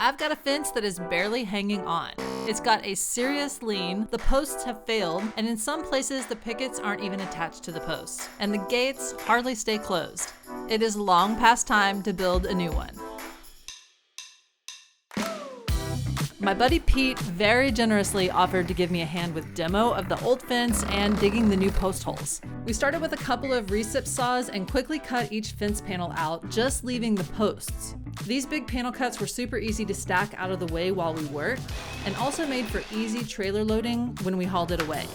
I've got a fence that is barely hanging on. It's got a serious lean, the posts have failed, and in some places the pickets aren't even attached to the posts, and the gates hardly stay closed. It is long past time to build a new one. My buddy Pete very generously offered to give me a hand with demo of the old fence and digging the new post holes. We started with a couple of recip saws and quickly cut each fence panel out, just leaving the posts. These big panel cuts were super easy to stack out of the way while we worked, and also made for easy trailer loading when we hauled it away.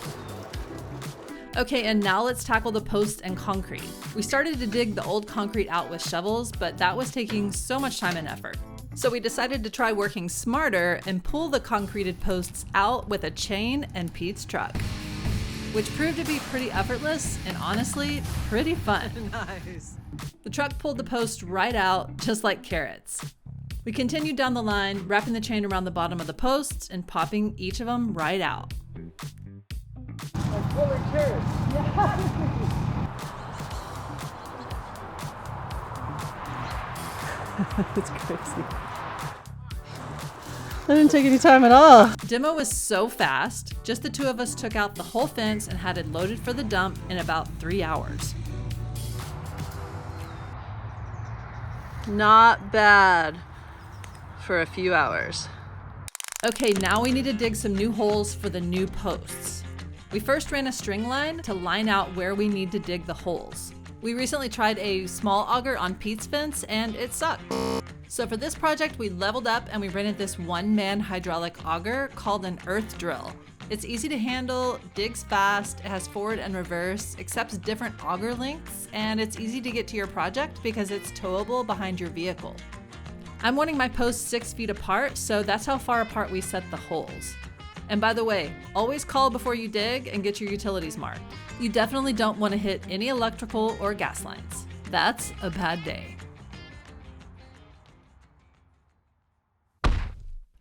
Okay, and now let's tackle the posts and concrete. We started to dig the old concrete out with shovels, but that was taking so much time and effort. So we decided to try working smarter and pull the concreted posts out with a chain and Pete's truck, which proved to be pretty effortless and honestly, pretty fun. Nice. The truck pulled the posts right out, just like carrots. We continued down the line, wrapping the chain around the bottom of the posts and popping each of them right out. Like pulling carrots. That's crazy. That didn't take any time at all. Demo was so fast, just the two of us took out the whole fence and had it loaded for the dump in about 3 hours. Not bad for a few hours. Okay, now we need to dig some new holes for the new posts. We first ran a string line to line out where we need to dig the holes. We recently tried a small auger on Pete's fence and it sucked. So for this project, we leveled up and we rented this one-man hydraulic auger called an earth drill. It's easy to handle, digs fast, it has forward and reverse, accepts different auger lengths, and it's easy to get to your project because it's towable behind your vehicle. I'm wanting my posts 6 feet apart, so that's how far apart we set the holes. And by the way, always call before you dig and get your utilities marked. You definitely don't want to hit any electrical or gas lines. That's a bad day.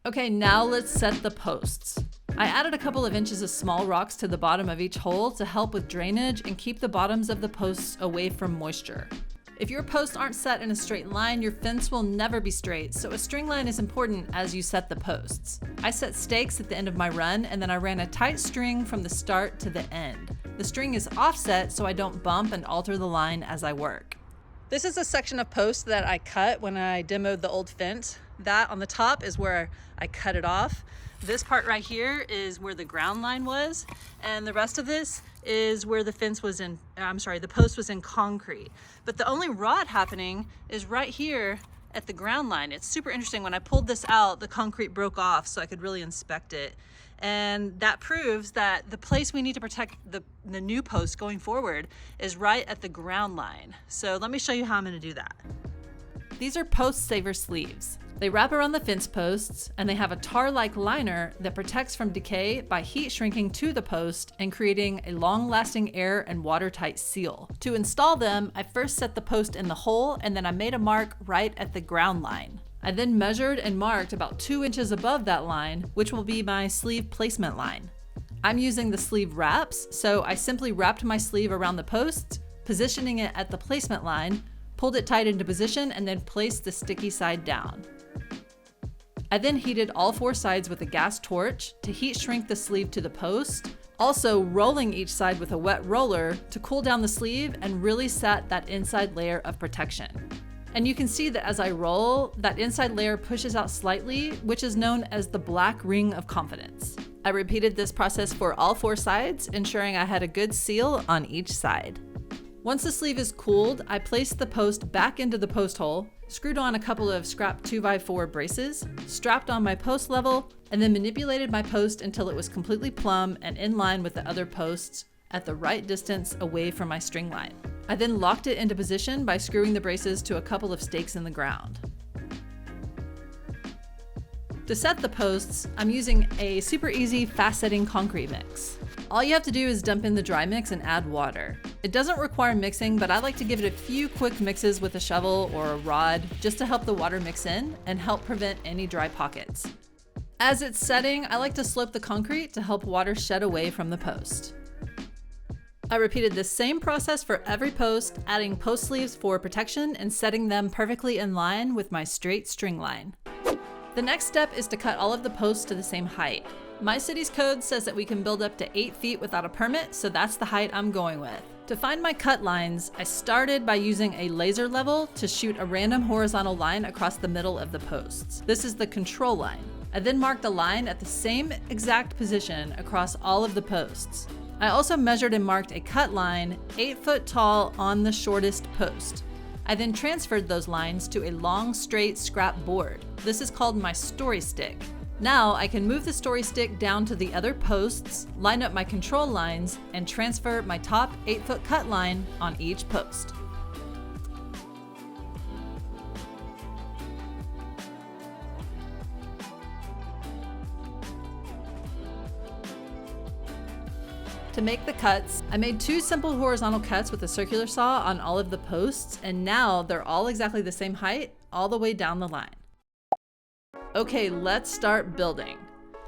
Okay, now let's set the posts. I added a couple of inches of small rocks to the bottom of each hole to help with drainage and keep the bottoms of the posts away from moisture. If your posts aren't set in a straight line, your fence will never be straight, so a string line is important as you set the posts. I set stakes at the end of my run, and then I ran a tight string from the start to the end. The string is offset so I don't bump and alter the line as I work. This is a section of post that I cut when I demoed the old fence. That on the top is where I cut it off. This part right here is where the ground line was, and the rest of this is where the the post was in concrete. But the only rot happening is right here at the ground line. It's super interesting. When I pulled this out, the concrete broke off so I could really inspect it. And that proves that the place we need to protect the new post going forward is right at the ground line. So let me show you how I'm gonna do that. These are post saver sleeves. They wrap around the fence posts and they have a tar-like liner that protects from decay by heat shrinking to the post and creating a long-lasting air and watertight seal. To install them, I first set the post in the hole and then I made a mark right at the ground line. I then measured and marked about 2 inches above that line, which will be my sleeve placement line. I'm using the sleeve wraps, so I simply wrapped my sleeve around the post, positioning it at the placement line, pulled it tight into position, and then placed the sticky side down. I then heated all 4 sides with a gas torch to heat shrink the sleeve to the post, also rolling each side with a wet roller to cool down the sleeve and really set that inside layer of protection. And you can see that as I roll, that inside layer pushes out slightly, which is known as the black ring of confidence. I repeated this process for all 4 sides, ensuring I had a good seal on each side. Once the sleeve is cooled, I placed the post back into the post hole, screwed on a couple of scrap 2x4 braces, strapped on my post level, and then manipulated my post until it was completely plumb and in line with the other posts at the right distance away from my string line. I then locked it into position by screwing the braces to a couple of stakes in the ground. To set the posts, I'm using a super easy, fast-setting concrete mix. All you have to do is dump in the dry mix and add water. It doesn't require mixing, but I like to give it a few quick mixes with a shovel or a rod just to help the water mix in and help prevent any dry pockets. As it's setting, I like to slope the concrete to help water shed away from the post. I repeated this same process for every post, adding post sleeves for protection and setting them perfectly in line with my straight string line. The next step is to cut all of the posts to the same height. My city's code says that we can build up to 8 feet without a permit, so that's the height I'm going with. To find my cut lines, I started by using a laser level to shoot a random horizontal line across the middle of the posts. This is the control line. I then marked a line at the same exact position across all of the posts. I also measured and marked a cut line 8 foot tall on the shortest post. I then transferred those lines to a long, straight scrap board. This is called my story stick. Now I can move the story stick down to the other posts, line up my control lines, and transfer my top 8-foot cut line on each post. To make the cuts, I made 2 simple horizontal cuts with a circular saw on all of the posts, and now they're all exactly the same height all the way down the line. Okay, let's start building.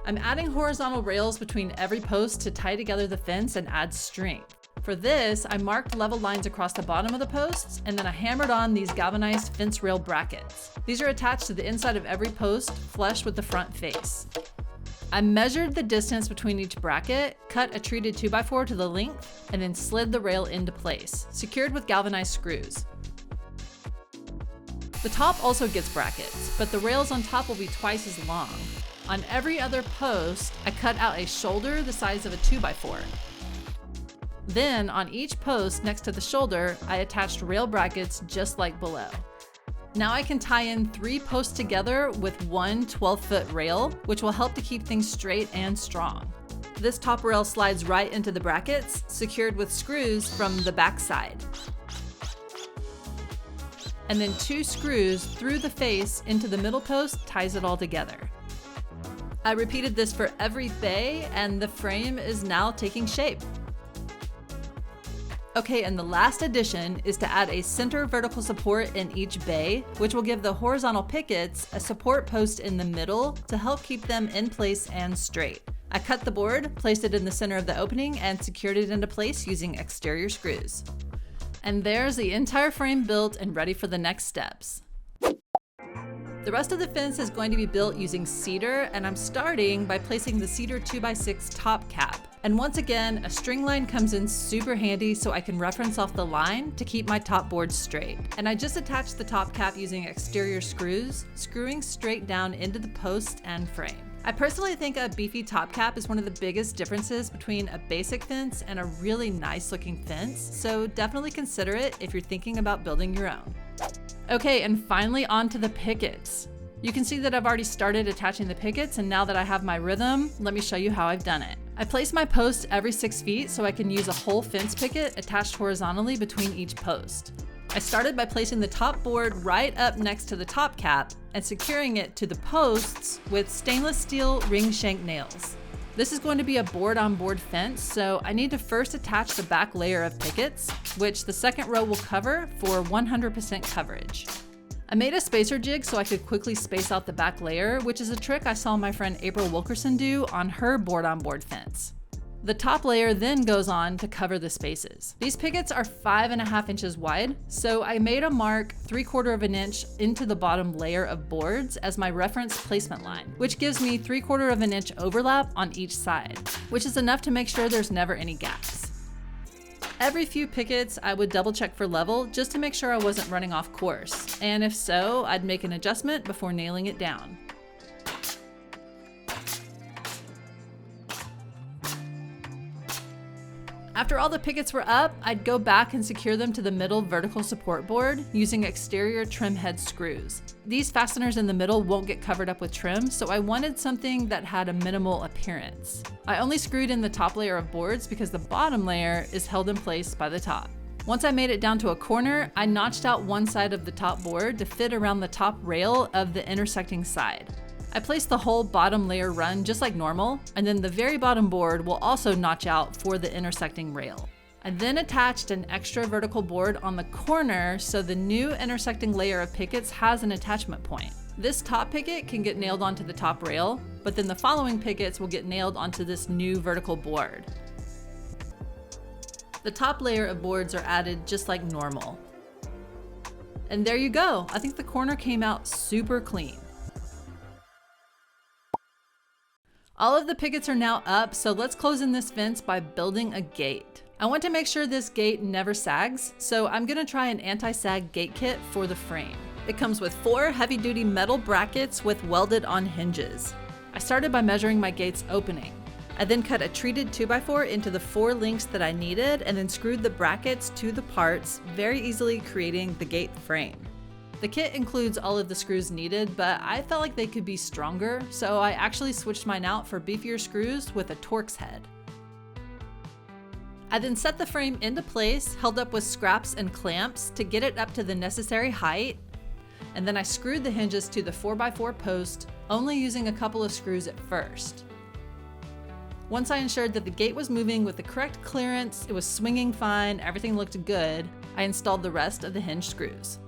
I'm adding horizontal rails between every post to tie together the fence and add strength. For this, I marked level lines across the bottom of the posts, and then I hammered on these galvanized fence rail brackets. These are attached to the inside of every post, flush with the front face. I measured the distance between each bracket, cut a treated 2x4 to the length, and then slid the rail into place, secured with galvanized screws. The top also gets brackets, but the rails on top will be twice as long. On every other post, I cut out a shoulder the size of a 2x4. Then, on each post next to the shoulder, I attached rail brackets just like below. Now I can tie in 3 posts together with one 12-foot rail, which will help to keep things straight and strong. This top rail slides right into the brackets, secured with screws from the back side. And then 2 screws through the face into the middle post ties it all together. I repeated this for every bay, and the frame is now taking shape. Okay, and the last addition is to add a center vertical support in each bay, which will give the horizontal pickets a support post in the middle to help keep them in place and straight. I cut the board, placed it in the center of the opening, and secured it into place using exterior screws. And there's the entire frame built and ready for the next steps. The rest of the fence is going to be built using cedar, and I'm starting by placing the cedar 2x6 top cap. And once again, a string line comes in super handy so I can reference off the line to keep my top board straight. And I just attached the top cap using exterior screws, screwing straight down into the post and frame. I personally think a beefy top cap is one of the biggest differences between a basic fence and a really nice looking fence, so definitely consider it if you're thinking about building your own. Okay, and finally onto the pickets. You can see that I've already started attaching the pickets, and now that I have my rhythm, let me show you how I've done it. I place my posts every 6 feet so I can use a whole fence picket attached horizontally between each post. I started by placing the top board right up next to the top cap and securing it to the posts with stainless steel ring shank nails. This is going to be a board-on-board fence, so I need to first attach the back layer of pickets, which the second row will cover for 100% coverage. I made a spacer jig so I could quickly space out the back layer, which is a trick I saw my friend April Wilkerson do on her board-on-board fence. The top layer then goes on to cover the spaces. These pickets are 5.5 inches wide, so I made a mark 3/4 of an inch into the bottom layer of boards as my reference placement line, which gives me 3/4 of an inch overlap on each side, which is enough to make sure there's never any gaps. Every few pickets, I would double check for level just to make sure I wasn't running off course, and if so, I'd make an adjustment before nailing it down. After all the pickets were up, I'd go back and secure them to the middle vertical support board using exterior trim head screws. These fasteners in the middle won't get covered up with trim, so I wanted something that had a minimal appearance. I only screwed in the top layer of boards because the bottom layer is held in place by the top. Once I made it down to a corner, I notched out one side of the top board to fit around the top rail of the intersecting side. I placed the whole bottom layer run just like normal, and then the very bottom board will also notch out for the intersecting rail. I then attached an extra vertical board on the corner so the new intersecting layer of pickets has an attachment point. This top picket can get nailed onto the top rail, but then the following pickets will get nailed onto this new vertical board. The top layer of boards are added just like normal. And there you go. I think the corner came out super clean. All of the pickets are now up, so let's close in this fence by building a gate. I want to make sure this gate never sags, so I'm gonna try an anti-sag gate kit for the frame. It comes with 4 heavy-duty metal brackets with welded-on hinges. I started by measuring my gate's opening. I then cut a treated 2x4 into the 4 links that I needed and then screwed the brackets to the parts, very easily creating the gate frame. The kit includes all of the screws needed, but I felt like they could be stronger, so I actually switched mine out for beefier screws with a Torx head. I then set the frame into place, held up with scraps and clamps to get it up to the necessary height, and then I screwed the hinges to the 4x4 post, only using a couple of screws at first. Once I ensured that the gate was moving with the correct clearance, it was swinging fine, everything looked good, I installed the rest of the hinge screws.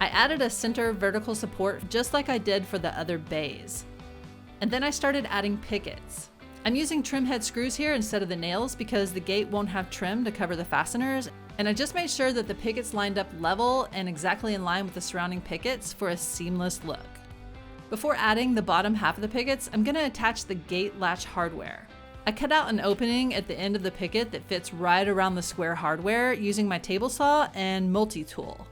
I added a center vertical support just like I did for the other bays. And then I started adding pickets. I'm using trim head screws here instead of the nails because the gate won't have trim to cover the fasteners, and I just made sure that the pickets lined up level and exactly in line with the surrounding pickets for a seamless look. Before adding the bottom half of the pickets, I'm going to attach the gate latch hardware. I cut out an opening at the end of the picket that fits right around the square hardware using my table saw and multi-tool.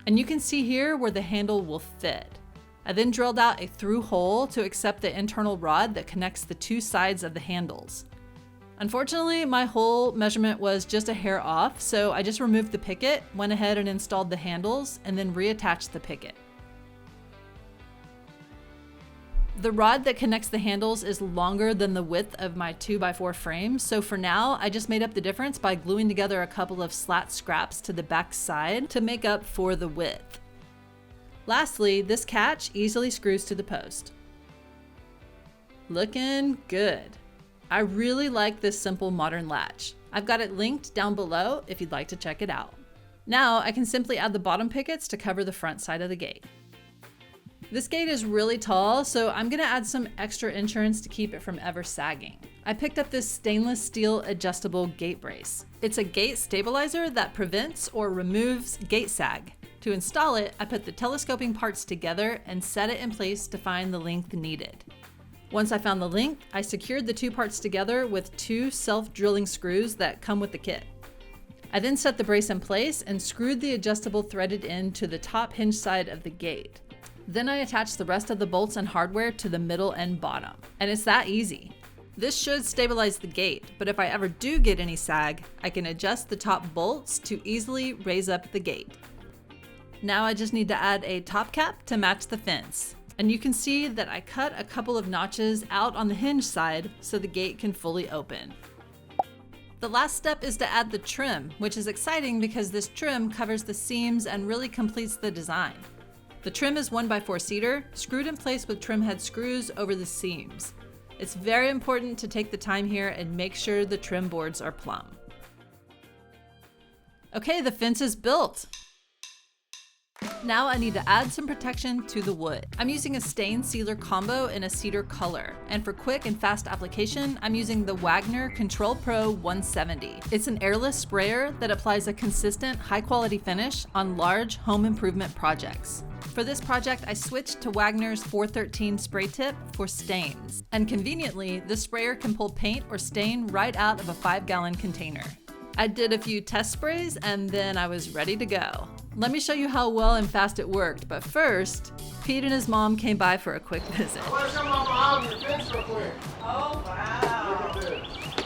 And you can see here where the handle will fit. I then drilled out a through hole to accept the internal rod that connects the 2 sides of the handles. Unfortunately, my hole measurement was just a hair off, so I just removed the picket, went ahead and installed the handles, and then reattached the picket. The rod that connects the handles is longer than the width of my 2x4 frame, so for now, I just made up the difference by gluing together a couple of slat scraps to the back side to make up for the width. Lastly, this catch easily screws to the post. Looking good. I really like this simple modern latch. I've got it linked down below if you'd like to check it out. Now I can simply add the bottom pickets to cover the front side of the gate. This gate is really tall, so I'm gonna add some extra insurance to keep it from ever sagging. I picked up this stainless steel adjustable gate brace. It's a gate stabilizer that prevents or removes gate sag. To install it, I put the telescoping parts together and set it in place to find the length needed. Once I found the length, I secured the 2 parts together with 2 self-drilling screws that come with the kit. I then set the brace in place and screwed the adjustable threaded end to the top hinge side of the gate. Then I attached the rest of the bolts and hardware to the middle and bottom. And it's that easy. This should stabilize the gate, but if I ever do get any sag, I can adjust the top bolts to easily raise up the gate. Now I just need to add a top cap to match the fence. And you can see that I cut a couple of notches out on the hinge side so the gate can fully open. The last step is to add the trim, which is exciting because this trim covers the seams and really completes the design. The trim is 1x4 cedar, screwed in place with trim head screws over the seams. It's very important to take the time here and make sure the trim boards are plumb. Okay, the fence is built. Now I need to add some protection to the wood. I'm using a stain sealer combo in a cedar color, and for quick and fast application, I'm using the Wagner Control Pro 170. It's an airless sprayer that applies a consistent, high-quality finish on large home improvement projects. For this project, I switched to Wagner's 413 spray tip for stains, and conveniently, this sprayer can pull paint or stain right out of a 5-gallon container. I did a few test sprays and then I was ready to go. Let me show you how well and fast it worked, but first, Pete and his mom came by for a quick visit. I want to show my mom your fence real quick. Oh, wow. Look at this.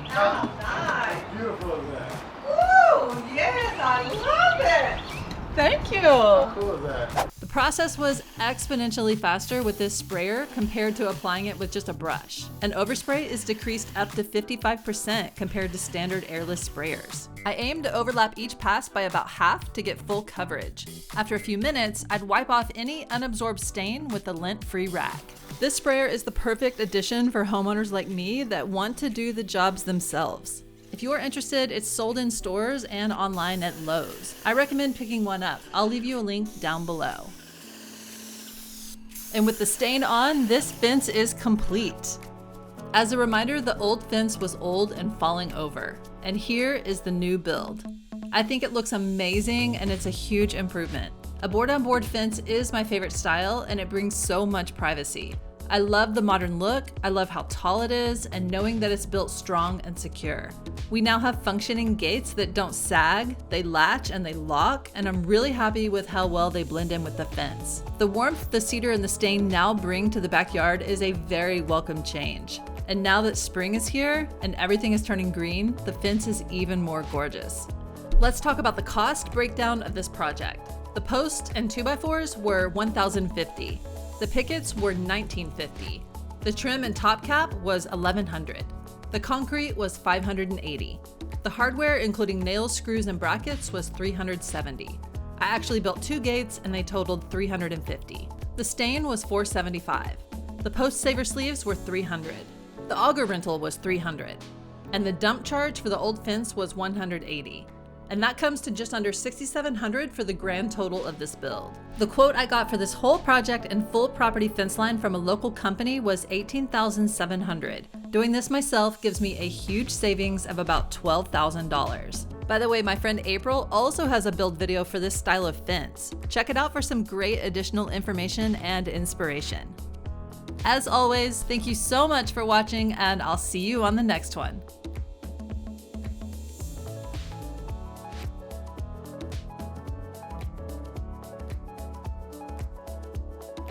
How nice. How beautiful is that? Ooh, yes, I love it. Thank you. How cool is that? The process was exponentially faster with this sprayer compared to applying it with just a brush. An overspray is decreased up to 55% compared to standard airless sprayers. I aimed to overlap each pass by about half to get full coverage. After a few minutes, I'd wipe off any unabsorbed stain with a lint-free rag. This sprayer is the perfect addition for homeowners like me that want to do the jobs themselves. If you are interested, it's sold in stores and online at Lowe's. I recommend picking one up. I'll leave you a link down below. And with the stain on, this fence is complete. As a reminder, the old fence was old and falling over. And here is the new build. I think it looks amazing and it's a huge improvement. A board-on-board fence is my favorite style and it brings so much privacy. I love the modern look, I love how tall it is, and knowing that it's built strong and secure. We now have functioning gates that don't sag, they latch and they lock, and I'm really happy with how well they blend in with the fence. The warmth the cedar and the stain now bring to the backyard is a very welcome change. And now that spring is here and everything is turning green, the fence is even more gorgeous. Let's talk about the cost breakdown of this project. The posts and 2x4s were $1,050. The pickets were $1,950. The trim and top cap was $1,100. The concrete was $580. The hardware, including nails, screws, and brackets, was $370. I actually built 2 gates and they totaled $350. The stain was $475. The post saver sleeves were $300. The auger rental was $300. And the dump charge for the old fence was $180. And that comes to just under $6,700 for the grand total of this build. The quote I got for this whole project and full property fence line from a local company was $18,700. Doing this myself gives me a huge savings of about $12,000. By the way, my friend April also has a build video for this style of fence. Check it out for some great additional information and inspiration. As always, thank you so much for watching and I'll see you on the next one.